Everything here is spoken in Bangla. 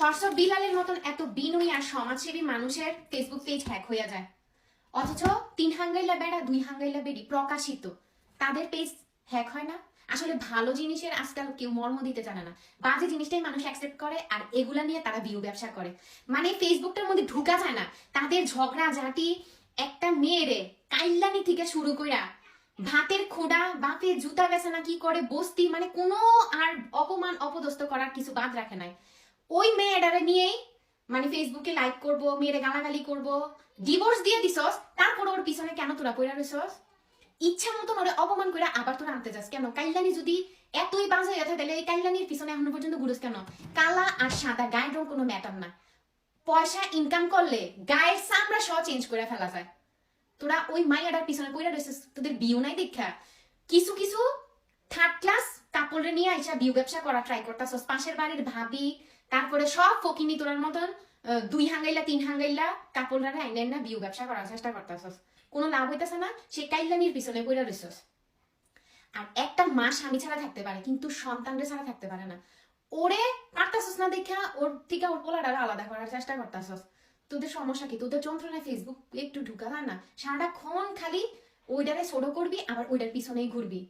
হর্ষ বিলালের মতন এত বিনয়ী আর সমাজসেবী মানুষের ফেসবুক পেজ হ্যাক হয়ে যায়, অথচ 3 হাঙ্গাইলা বেড়া 2 হাঙ্গাইলা বেড়ি প্রকাশিত তাদের পেজ হ্যাক হয় না। আসলে ভালো জিনিসের আজকাল কেউ মর্ম দিতে জানে না, বাজে জিনিসটাই মানুষ অ্যাকসেপ্ট করে আর এগুলা নিয়ে তারা ভিউ ব্যবসা করে। মানে ফেসবুকটার মধ্যে ঢুকা যায় না, তাদের ঝগড়া ঝাঁটি একটা মেয়েরে কাইল্লানি থেকে শুরু কইরা ভাতের খোঁড়া বাপের জুতা বেচানা কি করে বস্তি, মানে কোনো আর অপমান অপদস্থ করার কিছু বাদ রাখে নাই। ওই মেয়েটারে নিয়েই মানে ফেসবুকে লাইক করব, মেয়েরে গালাগালি করব, ডিভোর্স দিয়ে দিছস, তারপর ওর পিছনে কেন তোরা পইরা রইছস? ইচ্ছা মতন ওরে অপমান করে আবার তোরা আনতে যাস কেন? কাইল্লানি যদি এতই বাজে হয়ে থাকে তাহলে এই কাইল্লানির পিছনে এখনো পর্যন্ত ঘুরোস কেন? কালা আর সাদা গায়ের রং কোনো ম্যাটার না, পয়সা ইনকাম করলে গায়ের চামড়া সহ চেঞ্জ করে ফেলা যায়। তোরা ওই মাইয়াটার পিছনে পইরা রইছস, তোদের বিউ নাই দেখা কিছু কিছু থার্ড ক্লাস কাপড়ে নিয়ে আইসা বিউ ব্যবসা করা ট্রাই করতেছস, পাশের বাড়ির ভাবি, তারপরে সব ফকিনি তোরার মতন 2 হাঙ্গাইলা 3 হাঙ্গাইলা কাপড়রা আইনেন না বিউ ব্যবসা করার চেষ্টা করতেছস, কোনো লাভ হইতেছে না, সে কাইল্লানির পিছনে পইরা রইছস। আর একটা মা স্বামী ছাড়া থাকতে পারে কিন্তু সন্তানদের ছাড়া থাকতে পারে না। ওরে পারতাছস না দেখা ওর থেকে ওর পোলাটারে আলাদা করার চেষ্টা করতেছস। তোদের সমস্যা কি? তোদের যন্ত্রণায় ফেসবুক একটু ঢুকা যায় না? সারাক্ষণ খালি ওইটারে ছোট করবি আবার ওইটার পিছনেই ঘুরবি।